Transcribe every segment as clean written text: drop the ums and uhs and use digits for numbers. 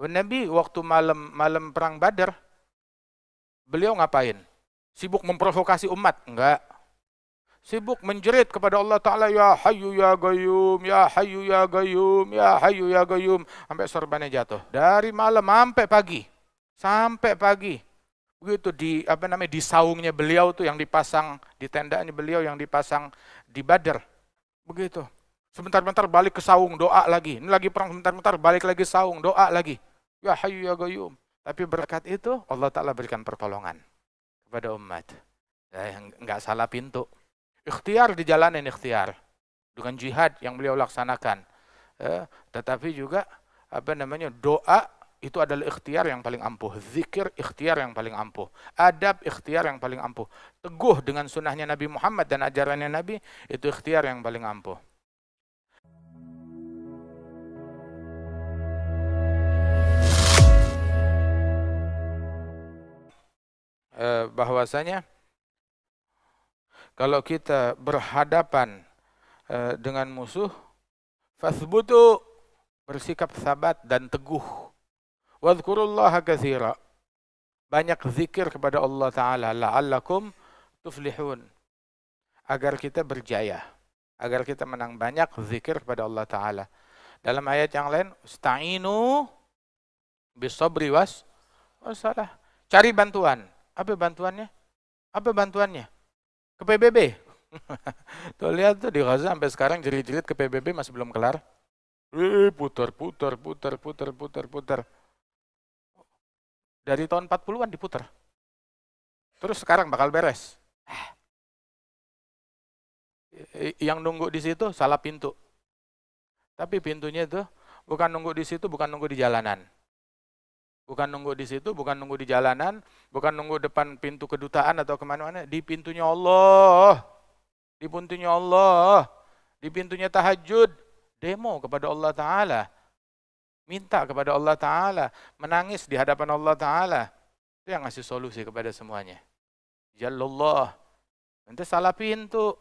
Nabi waktu malam perang Badar, beliau ngapain? Sibuk memprovokasi umat? Enggak. Sibuk menjerit kepada Allah Ta'ala, ya Hayyu ya Qayyum, ya Hayyu ya Qayyum, ya Hayyu ya Qayyum, sampai sorbannya jatuh. Dari malam sampai pagi. Sampai pagi. Begitu di saungnya beliau tuh yang dipasang di tendanya beliau yang dipasang di Badar. Begitu. Sebentar-bentar balik ke saung, doa lagi. Ini lagi perang, sebentar-bentar balik lagi saung, doa lagi. Ya Hayyu ya Qayyum. Tapi berkat itu Allah Ta'ala berikan pertolongan kepada umat. Enggak salah pintu. Ikhtiar dijalanin ikhtiar dengan jihad yang beliau laksanakan. Tetapi juga doa itu adalah ikhtiar yang paling ampuh. Zikir ikhtiar yang paling ampuh. Adab ikhtiar yang paling ampuh. Teguh dengan sunnahnya Nabi Muhammad dan ajarannya Nabi, itu ikhtiar yang paling ampuh. Bahwasanya kalau kita berhadapan dengan musuh, fasbutu, bersikap sabat dan teguh. Wadhkurullaha katsira, banyak zikir kepada Allah Ta'ala, la'allakum tuflihun, agar kita berjaya, agar kita menang. Banyak zikir kepada Allah Ta'ala. Dalam ayat yang lain, ista'inu bisabri wassalah, cari bantuan. Apa bantuannya? Apa bantuannya? Ke PBB. Tuh lihat tuh di Gaza sampai sekarang jerit-jerit ke PBB masih belum kelar. Putar. Dari tahun 40-an diputar. Terus sekarang bakal beres. Yang nunggu di situ salah pintu. Tapi pintunya itu bukan nunggu di situ, bukan nunggu di jalanan. Bukan nunggu di situ, bukan nunggu di jalanan, bukan nunggu depan pintu kedutaan atau kemana-mana. Di pintunya Allah. Di pintunya Allah. Di pintunya tahajud. Demo kepada Allah Ta'ala. Minta kepada Allah Ta'ala. Menangis di hadapan Allah Ta'ala. Itu yang ngasih solusi kepada semuanya. Jallallah. Nanti salah pintu.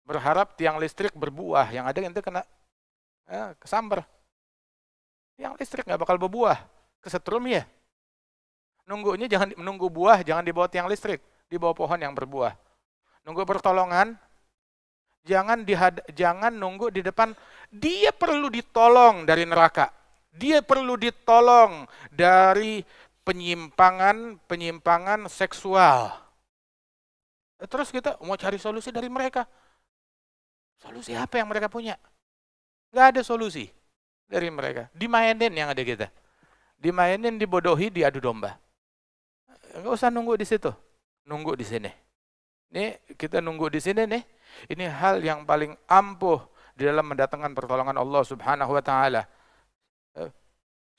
Berharap tiang listrik berbuah. Yang ada nanti kena kesambar. Tiang listrik nggak bakal berbuah. Kesetrum ya. Nunggunya jangan menunggu buah, jangan di bawah tiang listrik. Di bawah pohon yang berbuah. Nunggu pertolongan. Jangan nunggu di depan. Dia perlu ditolong dari neraka. Dia perlu ditolong dari penyimpangan seksual. Terus kita mau cari solusi dari mereka. Solusi apa yang mereka punya? Nggak ada solusi dari mereka. Dimainin yang ada kita. Dimainin, dibodohi, diadu domba. Nggak usah nunggu di situ. Nunggu di sini. Nih, kita nunggu di sini nih. Ini hal yang paling ampuh di dalam mendatangkan pertolongan Allah Subhanahu wa Ta'ala.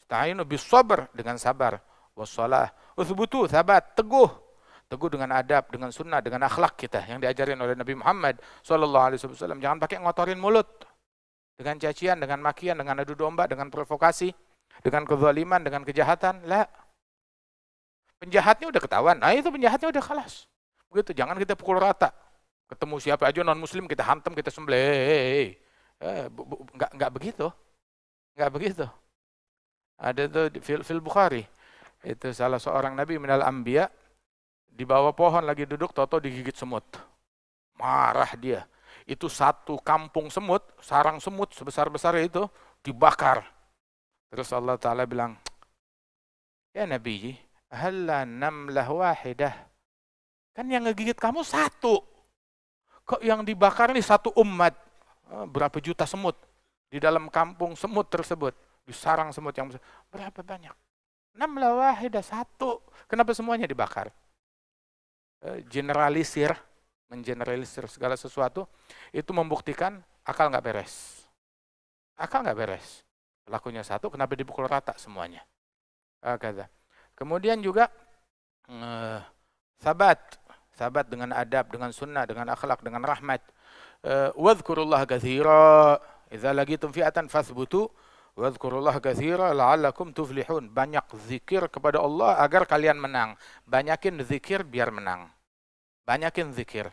Ista'inu bis-sabr, dengan sabar, wassalah, uthbutu, sabat, teguh dengan adab, dengan sunnah, dengan akhlak kita yang diajarin oleh Nabi Muhammad SAW. Jangan pakai ngotorin mulut dengan cacian, dengan makian, dengan adu domba, dengan provokasi, dengan kezaliman, dengan kejahatan. La. Penjahatnya udah ketahuan. Nah, itu penjahatnya udah khalas. Begitu, jangan kita pukul rata. Ketemu siapa aja non muslim kita hantam, kita sembelih. Enggak begitu. Enggak begitu. Ada tuh di fil Bukhari. Itu salah seorang nabi minal anbiya di bawah pohon lagi duduk, toto digigit semut. Marah dia. Itu satu kampung semut, sarang semut sebesar-besar itu dibakar. Terus Allah Ta'ala bilang, ya Nabi, halla namlah wahidah. Kan yang ngegigit kamu satu. Kok yang dibakar ini satu umat? Berapa juta semut di dalam kampung semut tersebut. Di sarang semut yang besar. Berapa banyak? Namlah wahidah, satu. Kenapa semuanya dibakar? Mengeneralisir segala sesuatu, itu membuktikan akal nggak beres. Akal nggak beres. Pelakunya satu, kenapa dipukul rata semuanya? Kemudian juga sabat dengan adab, dengan sunnah, dengan akhlak, dengan rahmat. Wadhkurullaha katsira, idza laqitum fi'atan fathbutu, wadhkurullaha katsira la'allakum tuflihun. Banyak zikir kepada Allah agar kalian menang. Banyakin zikir biar menang. Banyakin zikir.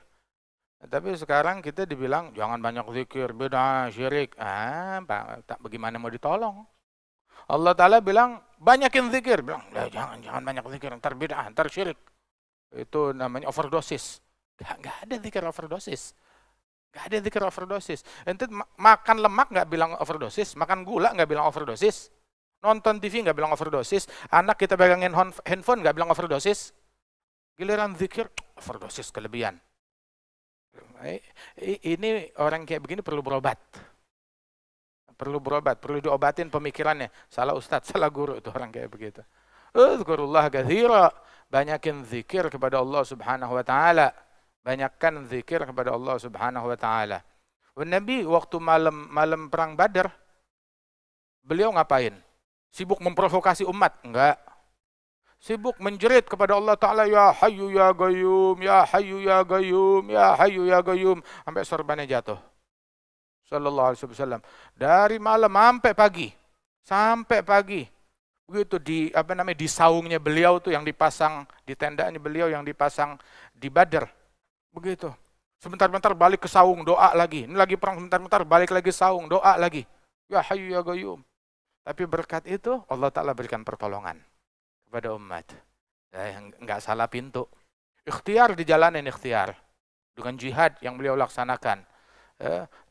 Tapi sekarang kita dibilang jangan banyak zikir, beda syirik. Bagaimana mau ditolong? Allah Ta'ala bilang, banyakin zikir. Bilang, jangan banyak zikir, ntar bid'ah, ntar syirik. Itu namanya overdosis. Nggak ada zikir overdosis. Nggak ada zikir overdosis. Ente makan lemak nggak bilang overdosis, makan gula nggak bilang overdosis, nonton TV nggak bilang overdosis, anak kita pegangin handphone nggak bilang overdosis. Giliran zikir, overdosis kelebihan. Ini orang kayak begini perlu berobat. Perlu diobatin pemikirannya. Salah ustadz, salah guru itu orang kayak begitu. Uzkurullah katsira, banyakin zikir kepada Allah Subhanahu wa taala. Banyakkan zikir kepada Allah Subhanahu wa taala. Nabi waktu malam perang Badar, beliau ngapain? Sibuk memprovokasi umat? Enggak. Sibuk menjerit kepada Allah Ta'ala, ya Hayyu ya Qayyum, ya Hayyu ya Qayyum, ya Hayyu ya Qayyum, sampai sorbannya jatuh. Sallallahu alaihi wasallam. Dari malam sampai pagi. Begitu di saungnya beliau tuh yang dipasang di tendanya beliau yang dipasang di Badar. Begitu. Sebentar-bentar balik ke saung, doa lagi. Ini lagi perang, sebentar-bentar balik lagi saung, doa lagi. Ya Hayyu ya Qayyum. Tapi berkat itu Allah Ta'ala berikan pertolongan kepada umat. Enggak salah pintu. Ikhtiar dijalanin ikhtiar. Dengan jihad yang beliau laksanakan.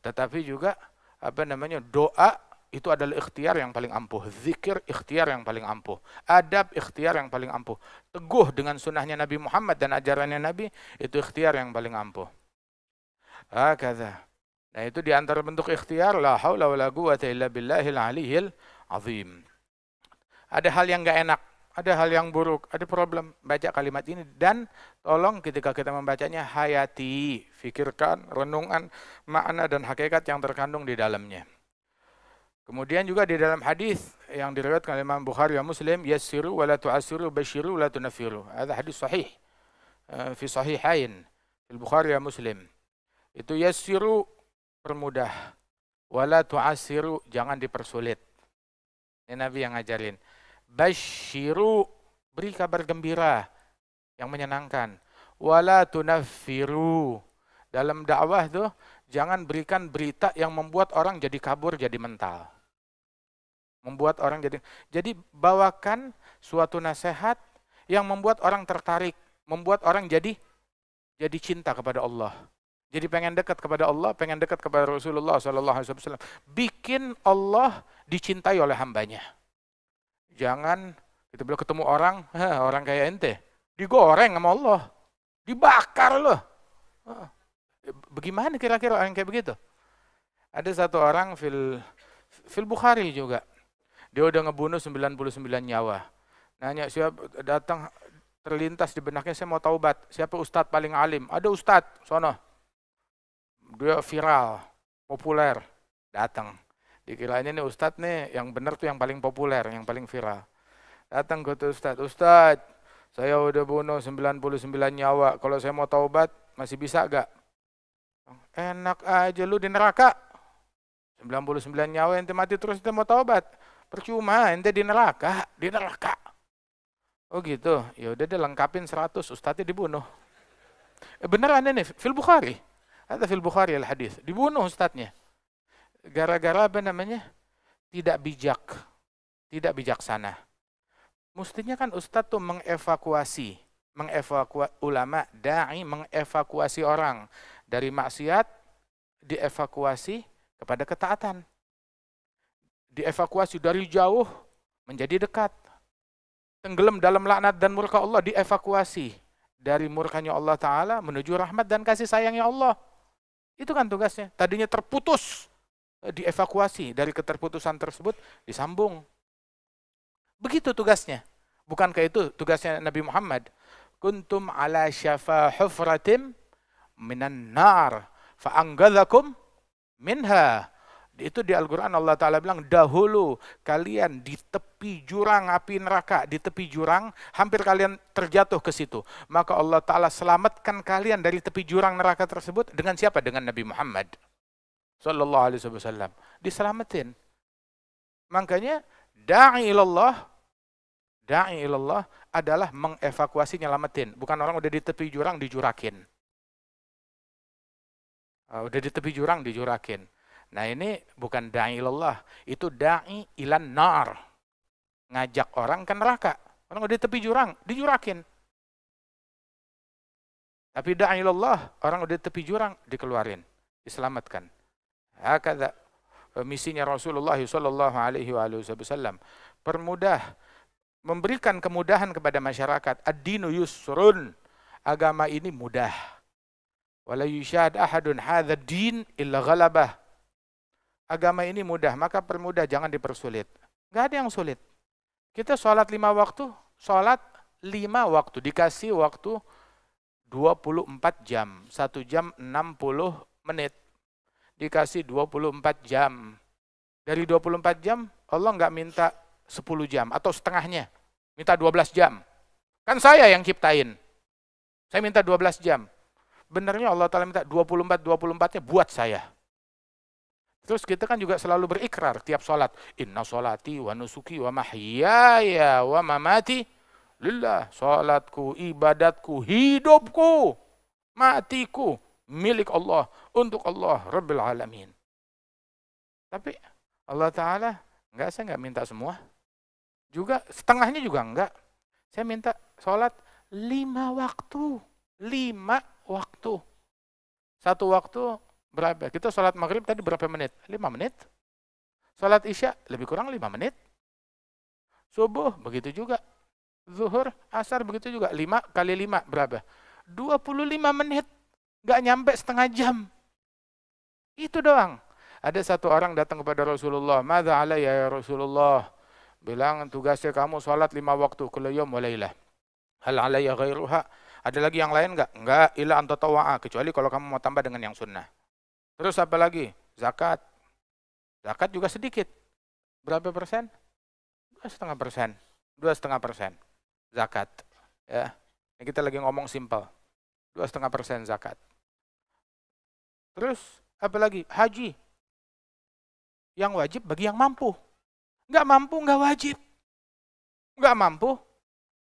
Tetapi juga doa itu adalah ikhtiar yang paling ampuh, zikir ikhtiar yang paling ampuh, adab ikhtiar yang paling ampuh, teguh dengan sunnahnya Nabi Muhammad dan ajarannya Nabi itu ikhtiar yang paling ampuh. Hakadha. Nah itu diantara bentuk ikhtiar, la haula wala quwwata illa billahil aliyyil azim. Ada hal yang enggak enak, ada hal yang buruk, ada problem, baca kalimat ini dan tolong ketika kita membacanya hayati, fikirkan, renungan makna dan hakikat yang terkandung di dalamnya. Kemudian juga di dalam hadis yang diriwayatkan oleh Imam Bukhari dan Muslim, yassiru wa la tu'assiru, basyiru wa la tunaffiru. Ada hadis sahih fi sahihain, di Bukhari dan Muslim. Itu yassiru, permudah, wa la tu'assiru, jangan dipersulit. Ini Nabi yang ngajarin. Basyiru, beri kabar gembira yang menyenangkan. Wala tunaffiru, dalam dakwah tuh jangan berikan berita yang membuat orang jadi kabur, jadi mental. Membuat orang jadi bawakan suatu nasihat yang membuat orang tertarik, membuat orang jadi cinta kepada Allah. Jadi pengen dekat kepada Allah, pengen dekat kepada Rasulullah SAW. Bikin Allah dicintai oleh hambanya. Jangan kita bilang ketemu orang kayak ente, digoreng sama Allah, dibakar loh. Bagaimana kira-kira orang kayak begitu? Ada satu orang fil Bukhari juga. Dia udah ngebunuh 99 nyawa. Nanya siapa, datang terlintas di benaknya, saya mau taubat. Siapa ustadz paling alim? Ada ustadz, sono. Dia viral, populer. Datang. Dikiranya nih ustadz nih, yang benar tuh yang paling populer, yang paling viral. Datang ke ustadz, ustadz, saya udah bunuh 99 nyawa. Kalau saya mau taubat, masih bisa gak? Enak aja lu di neraka. 99 nyawa ente mati terus ente mau taubat. Percuma ente di neraka. Oh gitu. Ya udah dia lengkapin 100, ustadznya dibunuh. Beneran ini fil Bukhari. Ada fil Bukhari al hadis. Dibunuh ustadznya. Gara-gara tidak bijak. Tidak bijaksana. Mestinya kan ustadz tuh mengevakuasi ulama, dai mengevakuasi orang dari maksiat, dievakuasi kepada ketaatan. Dievakuasi dari jauh menjadi dekat. Tenggelam dalam laknat dan murka Allah, dievakuasi dari murkanya Allah Ta'ala menuju rahmat dan kasih sayangnya Allah. Itu kan tugasnya. Tadinya terputus, dievakuasi dari keterputusan tersebut, disambung. Begitu tugasnya. Bukankah itu tugasnya Nabi Muhammad? Kuntum ala syafa hufratim minan nar fa'anggadhakum minha. Itu di Al-Quran Allah Ta'ala bilang, dahulu kalian di tepi jurang api neraka, di tepi jurang, hampir kalian terjatuh ke situ. Maka Allah Ta'ala selamatkan kalian dari tepi jurang neraka tersebut dengan siapa? Dengan Nabi Muhammad Sallallahu Alaihi Wasallam. Diselamatin. Makanya da'i ilallah adalah mengevakuasi, nyelamatin. Bukan orang udah di tepi jurang dijurakin. Udah di tepi jurang dijurakin. Nah ini bukan da'i ilallah, itu da'i ilan nar. ngajak orang ke neraka. Orang udah di tepi jurang, dijurakin. Tapi da'ilallah, orang udah di tepi jurang, dikeluarin, diselamatkan. Hakadha misinya Rasulullah sallallahu alaihi wasallam. Permudah, memberikan kemudahan kepada masyarakat. Ad-dinu yusrun. Agama ini mudah. Wala yushad ahadun hadha din illa ghalabah. Agama ini mudah, maka permudah, jangan dipersulit. Enggak ada yang sulit. Kita sholat 5 waktu, sholat 5 waktu. Dikasih waktu 24 jam. 1 jam 60 menit. Dikasih 24 jam. Dari 24 jam, Allah nggak minta 10 jam atau setengahnya. Minta 12 jam. Kan saya yang ciptain. Saya minta 12 jam. Benarnya Allah Ta'ala minta 24-24-nya buat saya. Terus kita kan juga selalu berikrar tiap sholat. Inna sholati wa nusuki wa mahyaya wa mamati lillah. Sholatku, ibadatku, hidupku, matiku, milik Allah, untuk Allah Rabbil Alamin. Tapi Allah Ta'ala, enggak, saya enggak minta semua. Juga setengahnya juga enggak. Saya minta sholat 5 waktu. 5 waktu. 1 waktu berapa? Kita sholat maghrib tadi berapa menit? 5 menit. Sholat isya lebih kurang 5 menit. Subuh begitu juga. Zuhur, asar begitu juga. 5 kali 5 berapa? 25 menit. Nggak nyampe setengah jam. Itu doang. Ada satu orang datang kepada Rasulullah. Madza alayya ya Rasulullah? Bilang, tugasnya kamu sholat 5 waktu. Kullu yawm wa lailah. Hal alayya ghairuha? Ada lagi yang lain nggak? Nggak. Illa an tatawwa'a. Kecuali kalau kamu mau tambah dengan yang sunnah. Terus apa lagi? Zakat. Zakat juga sedikit. Berapa persen? 2,5%. 2,5% zakat. Ya. Ini kita lagi ngomong simpel. 2,5% zakat. Terus apa lagi? Haji. Yang wajib bagi yang mampu. Nggak mampu, nggak wajib. Nggak mampu,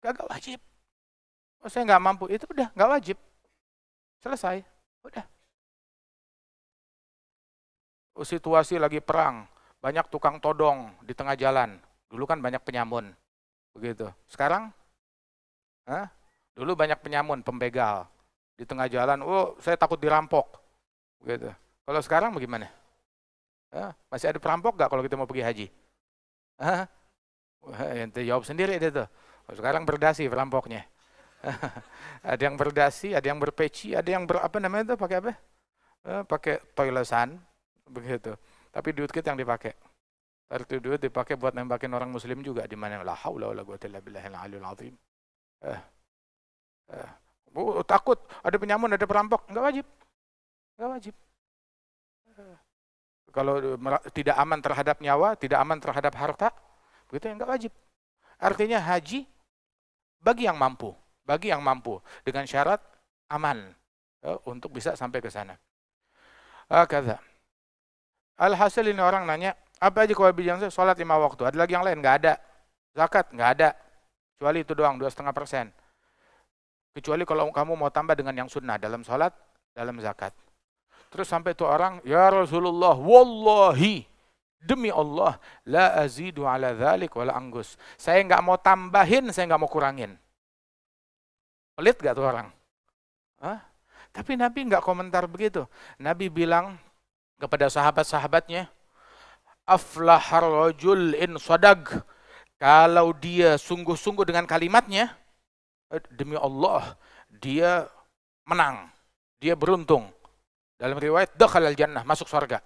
nggak wajib. Oh, saya nggak mampu, itu udah nggak wajib. Selesai. Udah. Situasi lagi perang, banyak tukang todong di tengah jalan. Dulu kan banyak penyamun, begitu. Sekarang, dulu banyak penyamun, pembegal di tengah jalan. Oh, saya takut dirampok, begitu. Kalau sekarang bagaimana? Masih ada perampok nggak kalau kita mau pergi haji? Ente jawab sendiri deh tuh. Sekarang berdasi perampoknya. Ada yang berdasi, ada yang berpeci, ada yang apa namanya itu pakai apa? Pakai toilesan. Begitu. Tapi duit kita yang dipakai. Itu duit dipakai buat nembakin orang muslim juga, di mana la haula wala quwwata illa billahil aliyul azim. Takut ada penyamun, ada perampok, enggak wajib. Enggak wajib. Kalau tidak aman terhadap nyawa, tidak aman terhadap harta, begitu enggak wajib. Artinya haji bagi yang mampu, dengan syarat aman untuk bisa sampai ke sana. Kata alhasil ini orang nanya, apa aja kewajiban saya? Sholat 5 waktu. Ada lagi yang lain? Nggak ada. Zakat? Nggak ada. Kecuali itu doang, 2,5%. Kecuali kalau kamu mau tambah dengan yang sunnah, dalam sholat, dalam zakat. Terus sampai itu orang, ya Rasulullah, wallahi, demi Allah, la azidu ala dhalik wala anggus. Saya nggak mau tambahin, saya nggak mau kurangin. Pelit nggak tuh orang? Tapi Nabi nggak komentar begitu. Nabi bilang kepada sahabat-sahabatnya, aflahar rajul in sadag. Kalau dia sungguh-sungguh dengan kalimatnya, demi Allah, dia menang, dia beruntung. Dalam riwayat, dakhalal jannah, masuk surga.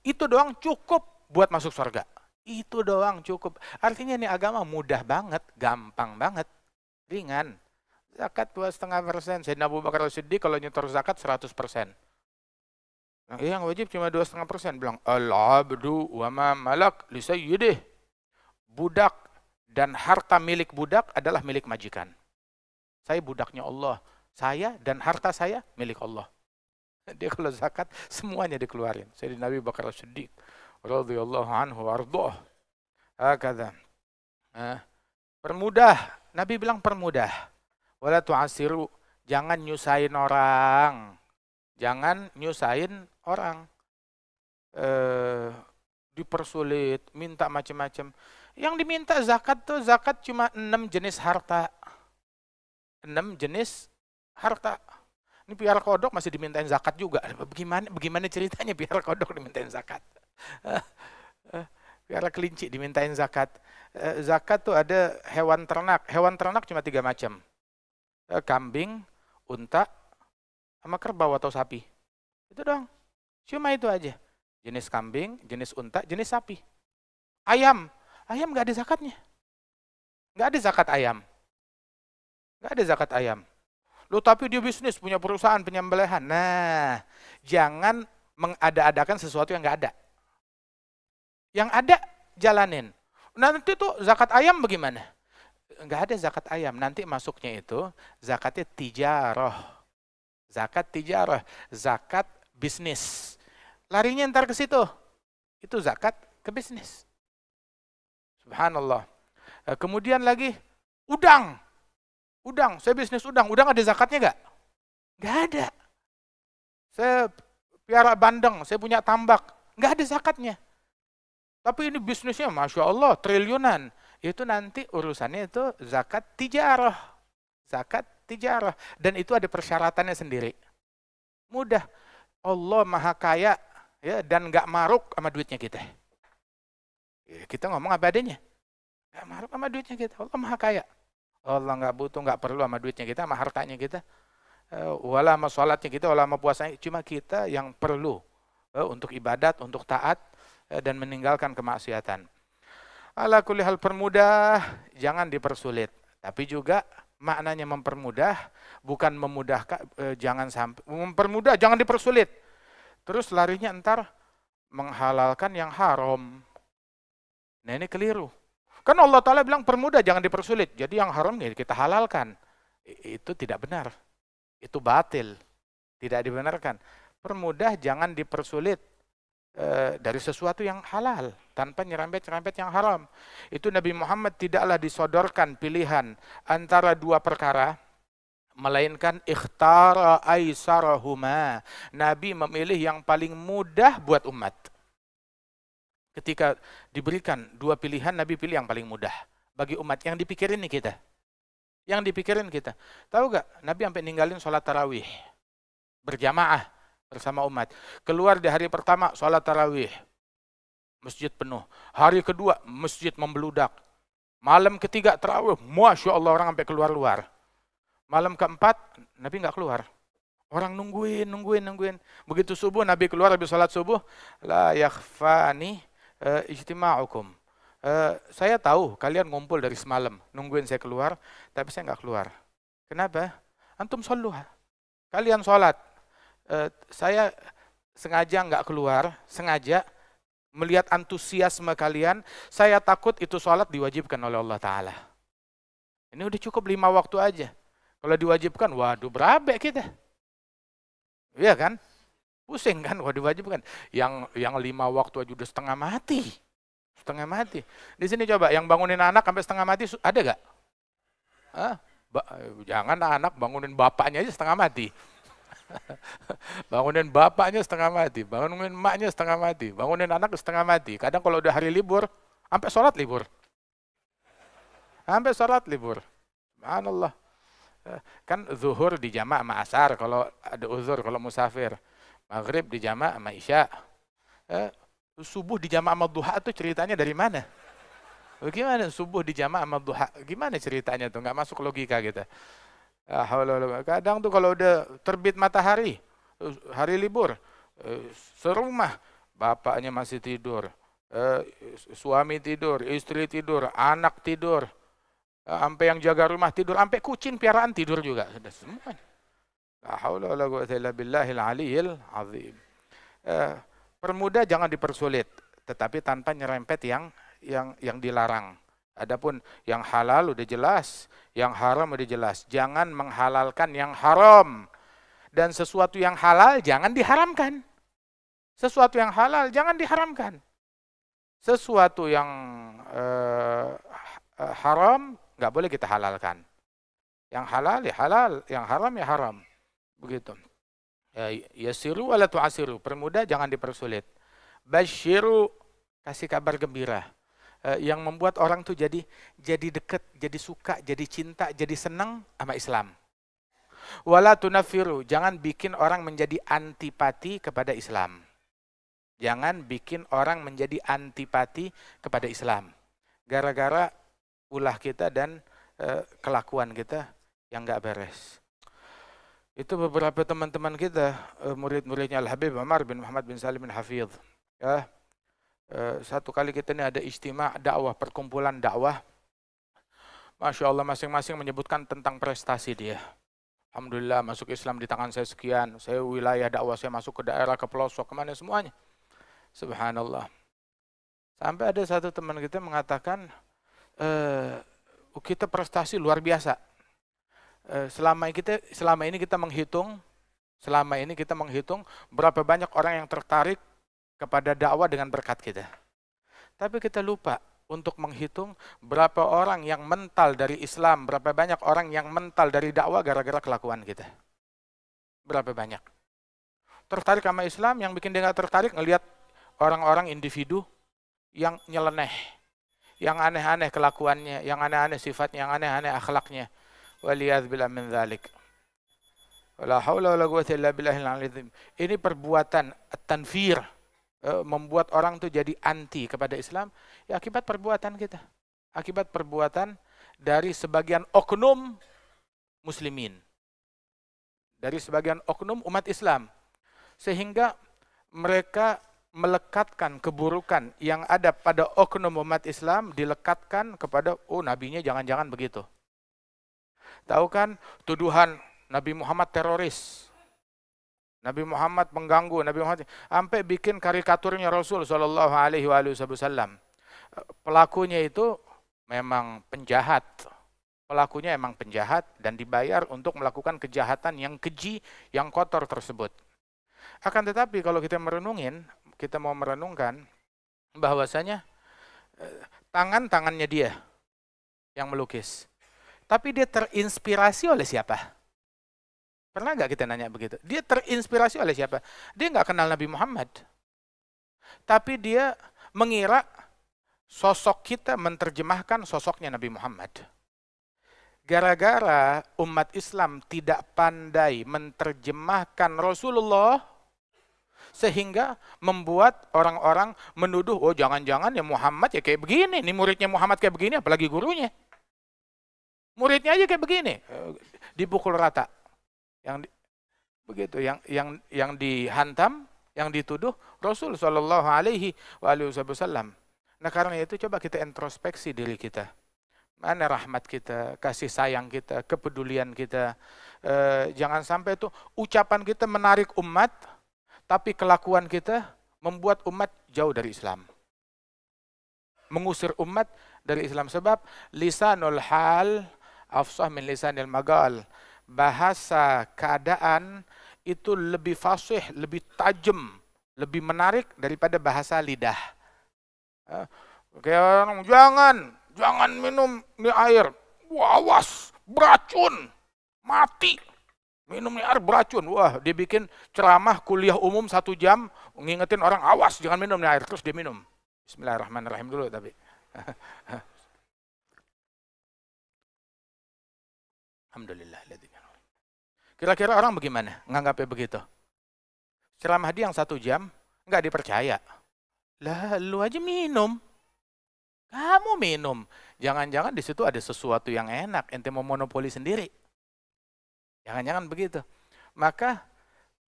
Itu doang cukup buat masuk surga. Itu doang cukup. Artinya ini agama mudah banget, gampang banget, ringan. Zakat 2,5%. Sayyidina Abu Bakar As-Siddiq kalau nyetor zakat 100%. Nah, yang wajib cuma 2,5%. Bilang, al-abdu wa ma malak li sayyidih. Budak dan harta milik budak adalah milik majikan. Saya budaknya Allah. Saya dan harta saya milik Allah. Dia kalau zakat semuanya dikeluarin. Sayyidina Abu Bakar As-Siddiq radhiyallahu anhu warḍah. Hakadha. Permudah. Nabi bilang permudah. Wala tu'asiru. Jangan nyusahin orang. Jangan nyusahin orang. Dipersulit, minta macam-macam. Yang diminta zakat tuh zakat cuma 6 jenis harta. 6 jenis harta. Ini piara kodok masih dimintain zakat juga. Bagaimana ceritanya piara kodok dimintain zakat? Piara kelinci dimintain zakat. Zakat tuh ada hewan ternak. Hewan ternak cuma 3 macam. Kambing, unta, sama kerbau atau sapi. Itu doang. Cuma itu aja. Jenis kambing, jenis unta, jenis sapi. Ayam. Ayam nggak ada zakatnya. Nggak ada zakat ayam. Nggak ada zakat ayam. Loh tapi dia bisnis, punya perusahaan penyembelihan. Nah, jangan mengada-adakan sesuatu yang nggak ada. Yang ada, jalanin. Nanti tuh zakat ayam bagaimana? Nggak ada zakat ayam. Nanti masuknya itu zakatnya tijarah. Zakat tijarah. Zakat bisnis. Larinya ntar ke situ. Itu zakat ke bisnis. Subhanallah. Kemudian lagi, udang. Udang, saya bisnis udang. Udang ada zakatnya nggak? Nggak ada. Saya piara bandeng, saya punya tambak. Nggak ada zakatnya. Tapi ini bisnisnya, Masya Allah, triliunan. Itu nanti urusannya itu zakat tijarah. Zakat tijarah. Dan itu ada persyaratannya sendiri. Mudah. Allah maha kaya ya, dan nggak maruk sama duitnya kita. Ya, kita ngomong apa adanya. Nggak maruk sama duitnya kita. Allah maha kaya. Allah nggak butuh, nggak perlu sama duitnya kita, sama hartanya kita, wala sama sholatnya kita, wala sama puasanya. Cuma kita yang perlu untuk ibadat, untuk taat, dan meninggalkan kemaksiatan. Ala kulli hal, permudah, jangan dipersulit. Tapi juga maknanya mempermudah, bukan memudahkan, jangan sampai mempermudah, jangan dipersulit. Terus larinya entar menghalalkan yang haram. Nah ini keliru. Kan Allah Ta'ala bilang permudah, jangan dipersulit. Jadi yang haram nih kita halalkan. Itu tidak benar. Itu batil. Tidak dibenarkan. Permudah, jangan dipersulit dari sesuatu yang halal. Tanpa nyerempet-nyerempet yang haram. Itu Nabi Muhammad tidaklah disodorkan pilihan antara dua perkara. Melainkan ikhtara aisarahuma. Nabi memilih yang paling mudah buat umat. Ketika diberikan dua pilihan, Nabi pilih yang paling mudah bagi umat. Yang dipikirin nih kita. Yang dipikirin kita. Tahu gak? Nabi sampai ninggalin sholat tarawih. Berjamaah bersama umat. Keluar di hari pertama, sholat tarawih. Masjid penuh. Hari kedua, masjid membeludak. Malam ketiga, tarawih. Masya Allah, orang sampai keluar-luar. Malam keempat, Nabi nggak keluar. Orang nungguin. Begitu subuh, Nabi keluar habis sholat subuh. La yakhfani ijtima'ukum. Saya tahu kalian ngumpul dari semalam nungguin saya keluar, tapi saya nggak keluar. Kenapa? Antum shollu. Kalian sholat. Saya sengaja nggak keluar, sengaja melihat antusiasme kalian. Saya takut itu sholat diwajibkan oleh Allah Ta'ala. Ini udah cukup 5 waktu aja. Kalau diwajibkan, waduh berabe kita. Iya kan? Pusing kan, wah diwajibkan. Yang 5 waktu aja udah setengah mati. Setengah mati. Di sini coba, yang bangunin anak sampai setengah mati, ada gak? Jangan anak bangunin bapaknya aja setengah mati. Bangunin bapaknya setengah mati. Bangunin emaknya setengah mati. Bangunin anak setengah mati. Kadang kalau udah hari libur, sampai sholat libur. Sampai sholat libur. Subhanallah. Kan zuhur di jama' sama asar kalau ada uzur, kalau musafir. Maghrib di jama' sama isya. Subuh di jama' sama duha itu ceritanya dari mana? Bagaimana subuh di jama' sama duha? Gimana ceritanya tuh? Nggak masuk logika kita. Kadang tuh kalau udah terbit matahari, hari libur, serumah, bapaknya masih tidur, suami tidur, istri tidur, anak tidur, sampai yang jaga rumah tidur, sampai kucing piaraan tidur juga. Sudah semuanya. La haula wala quwwata illa billahil aliyyil azim. Permudah, jangan dipersulit, tetapi tanpa nyerempet yang dilarang. Adapun yang halal udah jelas, yang haram udah jelas. Jangan menghalalkan yang haram. Dan sesuatu yang halal jangan diharamkan. Sesuatu yang halal jangan diharamkan. Sesuatu yang haram nggak boleh kita halalkan. Yang halal ya halal, yang haram ya haram. Begitu. Yasiru wala tu'asiru. Permudah, jangan dipersulit. Basyiru, kasih kabar gembira. yang membuat orang tuh jadi dekat, jadi suka, jadi cinta, jadi senang sama Islam. Wala tunafiru, jangan bikin orang menjadi antipati kepada Islam. Jangan bikin orang menjadi antipati kepada Islam. Gara-gara ulah kita dan kelakuan kita yang nggak beres. Itu beberapa teman-teman kita, murid-muridnya Al-Habib Umar bin Muhammad bin Salim bin Hafidh. Ya, satu kali kita ini ada istimewa dakwah, perkumpulan dakwah. Masya Allah, masing-masing menyebutkan tentang prestasi dia. Alhamdulillah masuk Islam di tangan saya sekian, saya wilayah dakwah saya masuk ke daerah, ke pelosok, kemana semuanya. Subhanallah. Sampai ada satu teman kita mengatakan, kita prestasi luar biasa. Selama ini kita menghitung berapa banyak orang yang tertarik kepada dakwah dengan berkat kita. Tapi kita lupa untuk menghitung berapa orang yang mental dari Islam, berapa banyak orang yang mental dari dakwah gara-gara kelakuan kita. Berapa banyak. Tertarik sama Islam, yang bikin dia nggak tertarik ngelihat orang-orang individu yang nyeleneh, yang aneh-aneh kelakuannya, yang aneh-aneh sifatnya, yang aneh-aneh akhlaknya. Waliyadzubillah min dzalik. Wala haula wala quwwata illa billahil azim. Ini perbuatan tanfir, membuat orang itu jadi anti kepada Islam, ya akibat perbuatan kita. Akibat perbuatan dari sebagian oknum muslimin. Dari sebagian oknum umat Islam. Sehingga mereka melekatkan keburukan yang ada pada oknum umat Islam, dilekatkan kepada, nabinya jangan-jangan begitu. Tahu kan tuduhan Nabi Muhammad teroris, Nabi Muhammad mengganggu, Nabi Muhammad sampai bikin karikaturnya Rasul Shallallahu Alaihi Wasallam. Pelakunya itu memang penjahat, dan dibayar untuk melakukan kejahatan yang keji, yang kotor tersebut. Akan tetapi kalau kita mau merenungkan bahwasanya tangannya dia yang melukis. Tapi dia terinspirasi oleh siapa? Pernah nggak kita nanya begitu? Dia terinspirasi oleh siapa? Dia nggak kenal Nabi Muhammad. Tapi dia mengira sosok kita menerjemahkan sosoknya Nabi Muhammad. Gara-gara umat Islam tidak pandai menerjemahkan Rasulullah, sehingga membuat orang-orang menuduh, jangan-jangan ya Muhammad ya kayak begini, nih muridnya Muhammad kayak begini, apalagi gurunya. Muridnya aja kayak begini, dipukul rata. Yang dihantam, yang dituduh Rasul Shallallahu Alaihi Wasallam. Nah karena itu coba kita introspeksi diri kita. Mana rahmat kita, kasih sayang kita, kepedulian kita. Jangan sampai itu ucapan kita menarik umat, tapi kelakuan kita membuat umat jauh dari Islam. Mengusir umat dari Islam. Sebab lisanul hal afsah min lisanil magal. Bahasa keadaan itu lebih fasih, lebih tajam, lebih menarik daripada bahasa lidah. Kayak orang, jangan minum ini air. Wah, awas, beracun, mati. Minum ini air beracun. Wah, dia bikin ceramah kuliah umum 1 jam, ngingetin orang, awas, jangan minum ini air. Terus dia minum. Bismillahirrahmanirrahim dulu tapi. Alhamdulillah. Kira-kira orang bagaimana nganggapnya begitu? Ceramah dia yang 1 jam, nggak dipercaya. Lah, lu aja minum. Kamu minum. Jangan-jangan di situ ada sesuatu yang enak, ente mau monopoli sendiri. Jangan-jangan begitu. Maka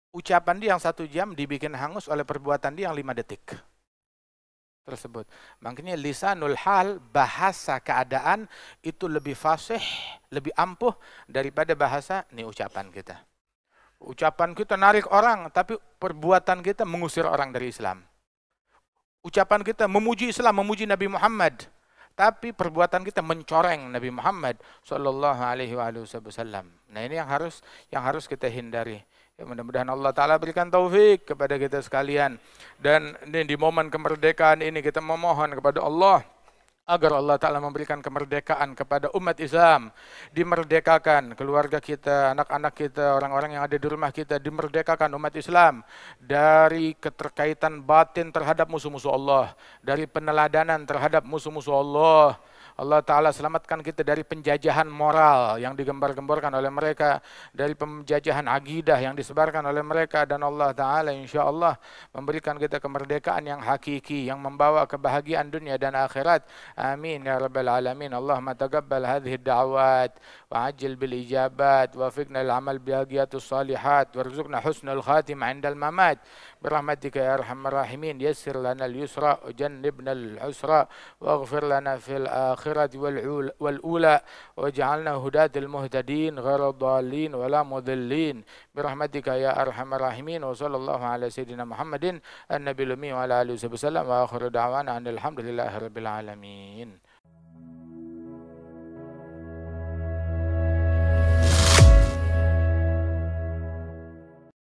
ucapan dia yang 1 jam dibikin hangus oleh perbuatan dia yang 5 detik tersebut. Makanya lisanul hal, bahasa keadaan itu lebih fasih, lebih ampuh daripada bahasa ucapan kita. Ucapan kita narik orang, tapi perbuatan kita mengusir orang dari Islam. Ucapan kita memuji Islam, memuji Nabi Muhammad, tapi perbuatan kita mencoreng Nabi Muhammad Sallallahu Alaihi Wasallam. Nah ini yang harus kita hindari. Ya, mudah-mudahan Allah Ta'ala berikan taufik kepada kita sekalian. Dan ini di momen kemerdekaan ini kita memohon kepada Allah agar Allah Ta'ala memberikan kemerdekaan kepada umat Islam, dimerdekakan keluarga kita, anak-anak kita, orang-orang yang ada di rumah kita, dimerdekakan umat Islam dari keterkaitan batin terhadap musuh-musuh Allah, dari peneladanan terhadap musuh-musuh Allah. Allah Ta'ala selamatkan kita dari penjajahan moral yang digembar-gemborkan oleh mereka, dari penjajahan akidah yang disebarkan oleh mereka, dan Allah Ta'ala insya Allah memberikan kita kemerdekaan yang hakiki, yang membawa kebahagiaan dunia dan akhirat. Amin ya rabbal alamin. Allahumma taqabbal hadhihi ad-da'awat wa ajil bil ijabat wa fiqna al-amal bihagiyatus salihat warzuqna husnul khatimah indal mamat birahmatika ya arhamar rahimin. Yassir lana al-yusra wa jannibna al-usra waghfir lana fil akhirati wal ula waj'alna hudatal muhtadin ghairu dhalin wala mudillin birahmatika ya arhamar rahimin. Wa sallallahu ala sayyidina Muhammadin an-nabiyil ummi wa ala alihi wasallam wa akhiru da'wana alhamdulillahi rabbil alamin.